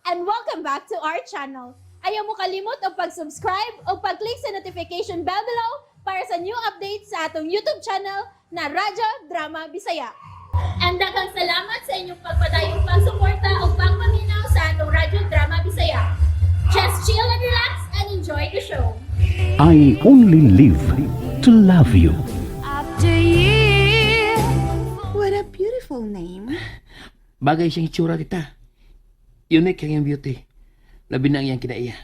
and welcome back to our channel. Ayaw mo kalimot o pag-subscribe o pag-click sa notification bell below para sa new updates sa atong YouTube channel na Radyo Drama Bisaya. And daghang salamat sa inyong pagpadayong pagsuporta o pagpaminaw sa atong Radyo Drama Bisaya. Just chill and relax and enjoy the show. I only live to love you. What a beautiful name. Bagay siyang itsura, tita. Unique ang iyang beauty. Labi na ang iyang kinaiya.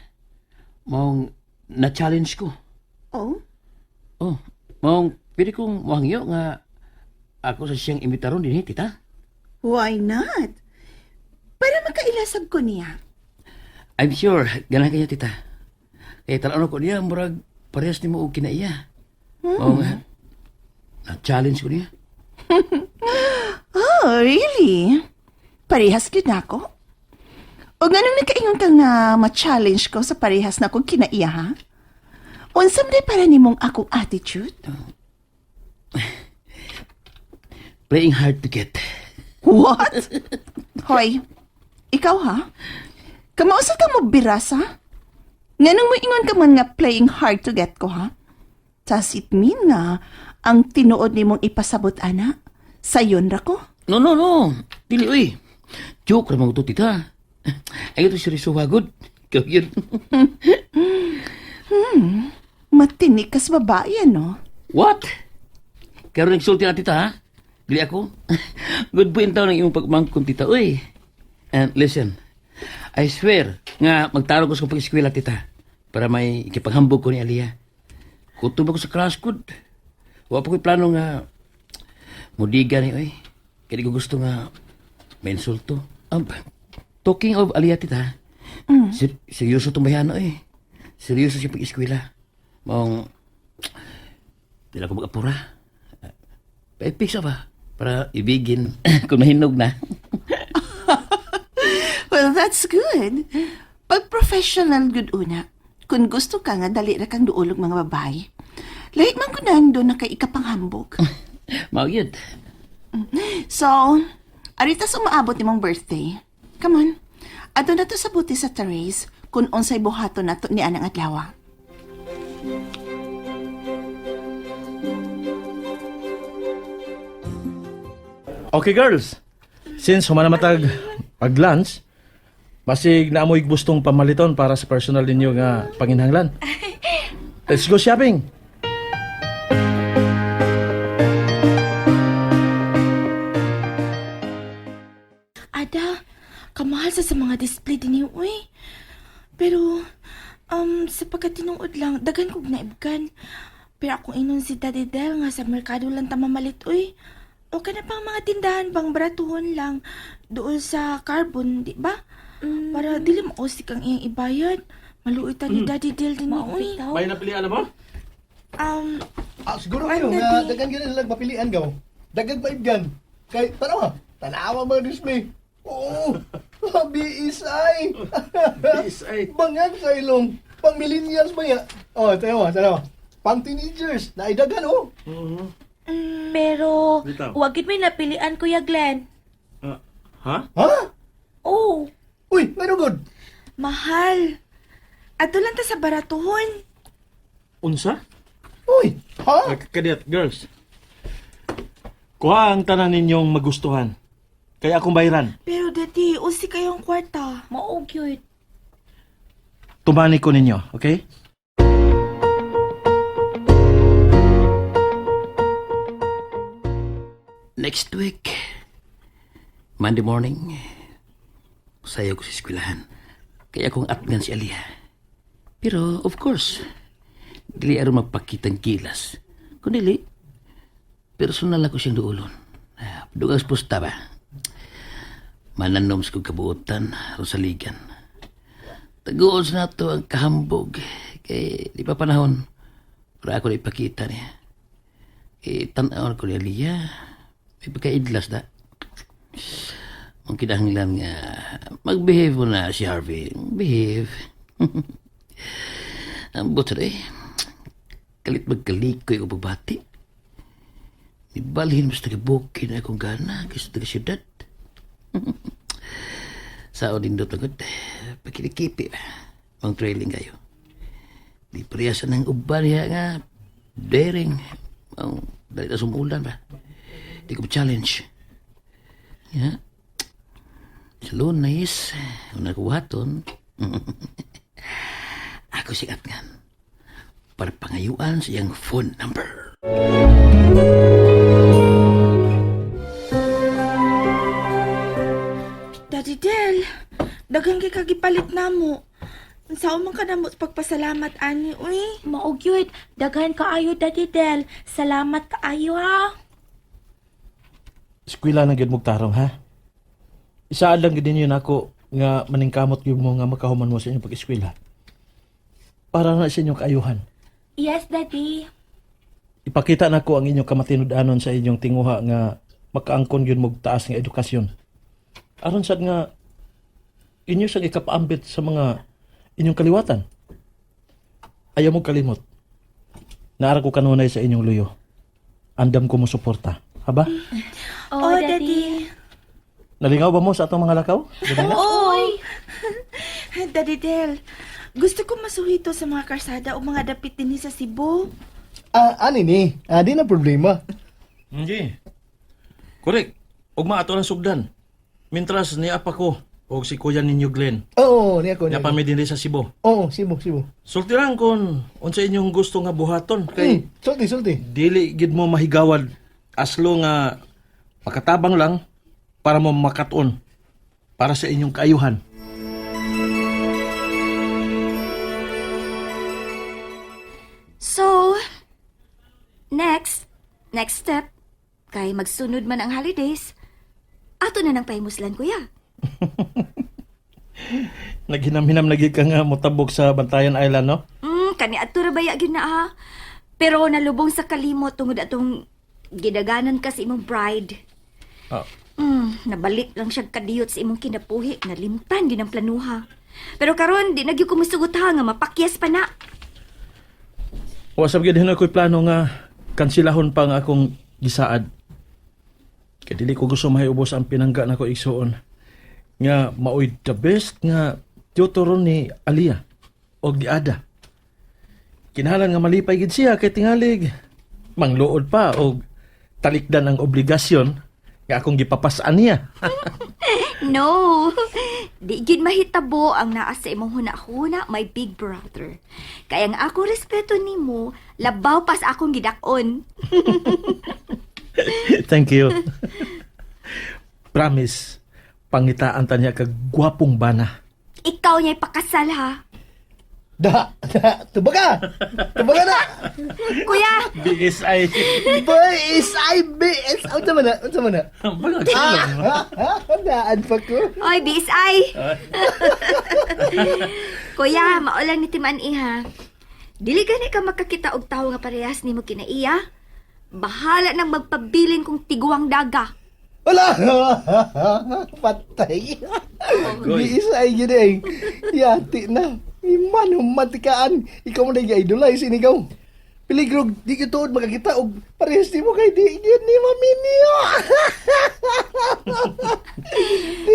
Maong na-challenge ko. Oh? Oh, maong pwede kong muhangyo nga ako sa siyang imitaron din, tita. Why not? Para makailasab ko niya. I'm sure, ganahan kanya, tita. Kaya talano ko niya, murag parehas ni mo og kinaiya. Oo nga. Na-challenge ko niya. Oh, really? Parehas gid nako. O ganun nagkaingon ka nga ma-challenge ko sa parehas na akong kinaiya, ha? Unsam day para nimong akong attitude? Playing hard to get. What? Hoy, ikaw ha? Kamausa ka mo birasa? Nganong mo ingon ka man nga playing hard to get ko, ha? Tas it mean nga, ang tinuod nimong ipasabot, ana, sayon ra ko? No. Dili, uy. Joke ramang ito, tita. Ay, ito seryoso wagod. Ikaw yun. Matinik kas babae, no? What? Kaya nagsulti na, tita, ha? Dili ako. Good po yung taon ng iyong pagmangkong, tita. Uy. And listen, I swear nga magtarong ko sa pag-eskwela, tita, para may ikipaghambog ko ni Aliyah. Kutuba ko sa class code. Wala pa ko'y plano nga mudiga ni, uy. Kaya di ko gusto nga may insulto. Talking of Aliyah, tita, seryoso itong bayano, eh. Seryoso siya pag-eskwela. Maong, di lang ko mag-apura. Pa-fix ba? Para ibigin kung mahinog na. Well, that's good. Pag professional good una, kung gusto ka nga dali ra kang duolog mga babae, lahi man ko nang doon na kay ikapanghambog. Mao yun. So, arita sa umaabot ni mong birthday. Come on. Ato na to sa buti sa terrace kung unsay buhato na to ni Anang Adlawa. Okay, girls. Since humanamatag pag-lunch, basig naamoy gustong pamaliton para sa personal ninyo nga panginhanglan. Let's go shopping. Ada, kamahal sa mga display din yun, uy. Pero, sa pagkatinuod lang, dagan kog naibgan. Pero akong inon si Daddy Del nga sa merkado lang tamamalit, uy. O ka na pang mga tindahan pang baratuhon lang doon sa carbon, di ba? Para dili mausik ang iyang ibayad. Maluitan ni Daddy Del din ni, uy. May napilian na ba? Siguro kayo nga dagan ganun lang mapilian gaw. Dagan pa ibgan. Kay tanawa, tanawa mga display. Oo. BSI. BSI. Bangag sa ilong. Pang millennials ba ya? Oh, tanawa. Pang teenagers. Naidagan oh. Pero, Bitaw. wagit may napilian, Kuya Glenn. Ha? Ha? Oh, Uy, ano good? mahal. Ato lang ta sa baratuhon. Unsa? Uy, ha? Kadiyat, girls. Kuha ang tanan ninyong magustuhan. Kaya akong bayaran. Pero dati, usi kayong kwarta. Mao cute. Tumani ko ninyo, okay? Next week, Monday morning, sayo ko sa eskwelahan. Kaya kong atgan si Aliyah. Pero, of course, dili aron magpakitang kilas. Kung dili, personal ako siyang duulon. Dugang pusta ba? Mananom sa kong kabuotan, Rosaligan. Taguon sa nato ang kahambog. Kay di pa panahon, para ako na ipakita niya. Tanawan ko ni Aliyah. May pagkaidlas na. Ang kinahanglan nga, mag-behave mo na si Harvey. Behave. Ang buto eh. Kalit magkalikoy o pagbati. Ibalhin mo sa taga-bukin akong gana kasi sa taga-syudad. Sa din do tagod, pakilikipi, ang trailing kayo. Di priyasan ng uban niya nga, daring, ang dahil na sumulan ba. Di ko challenge. Ya. Sa lunes, kung nakuhaton, ako sikat nga. Para pangayuan sa iyang phone number. Daddy Del, daghang kay kagipalit namo. Unsa man ka namo sa pagpasalamat ani uy? Mao gyud, daghan kaayo Daddy Del. Salamat kaayo ha. Eskwela na gyud mugtarong ha. Isaad lang gid ninyo nako nga maningkamot gyud mo nga makahuman mo sa inyong pag-eskwela. Para na sa inyong kaayuhan. Yes, Daddy. Ipakita nako ang inyong kamatinud-anon sa inyong tinguha nga makaangkon gyud mog taas nga edukasyon. Aron sad nga inyo sang ikapaambit sa mga inyong kaliwatan. Ayaw mo kalimot. Naara ko kanunay sa inyong luyo. Andam ko mo suporta. Haba? Oh, Daddy. Nalingaw ba mo sa atong mga lakaw? Ganun na? Oy! Daddy Del, gusto ko masuhito sa mga karsada o mga dapit din sa Cebu. Ani ni? Di na problema. Hindi. Correct. Ugma ato lang sugdan. Mintras ni apa ko o si kuya ninyo Glenn. Oo, niya ko. Nga pami din sa Cebu. Oo, Cebu. Sultiran kon unsa inyong gusto nga buhaton kay Sulti. dili gid mo mahigawad aslo nga makatabang lang para mo makaton para sa inyong kaayuhan. So, next step, kay magsunod man ang holidays, ato na nang pahimuslan, kuya. Naghinam-hinam lagi ka nga motabok sa Bantayan Island, no? Kani ato ra baya gyud na ha. Pero nalubong sa kalimot tungod atong gidaganan ka sa imong bride. Oh. Nabalik lang siya kadiyot sa imong kinapuhi, nalimtan din ang planuha. Pero karon di nagyud ko musugot ha nga mapakyas pa na. Wasab gid na ko'y plano nga kansilahon pa nga akong gisaad. Kaya dili ko gusto mahiubos ang pinangga na ko igsuon. Nga maoy the best nga tutoron ni Alia o ni Ada. Kinahanglan nga malipay gid siya kay tingalig. Mangluod pa o talikdan ang obligasyon nga akong gipapasaan niya. No, di gid mahitabo ang naa sa imong huna-huna, my big brother. Kaya nga ako respeto nimo, labaw pa sa akong gidakon. Thank you. Promise, pangitaan ta niya kag gwapong bana. Ikaw niya'y pakasal ha. Tubaga na! Kuya, BSI. BS! Unsa man na? Bangag silong. Daan pa ko. oy BSI. Kuya, maulan ni Timan iha. Dili gani ka makakita og tawo nga parehas nimo kinaiya. Bahala nang magpabilin kong tiguang daga. Wala! Patay. BS ay yun eh. Yati na. Iman, humatikaan. Ikaw mo na i-idolize, sinigaw. Piligro, di kituod makakita og parehas mo kay di yun ni Mami niyo.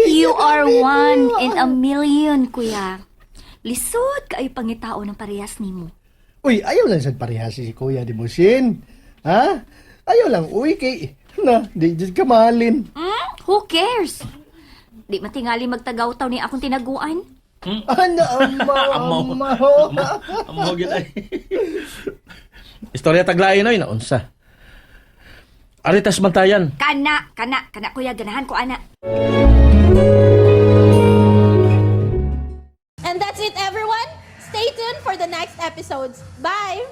You are one in a million, kuya. Lisod ka ay pangitao ng parehas nimo. Uy, ayaw lang sa parehas si Kuya di Musin. Ha? Ayaw lang, uy, kay... di dyan ka mahalin. Who cares? Di matingali magtagaw-taw ni akong tinaguan. Ano, amaw. Amo gid ay. Istorya taglain oy naunsa. Aritas Bantayan. Kana, kuya, ganahan ko, ana. And that's it, everyone. Stay tuned for the next episodes. Bye!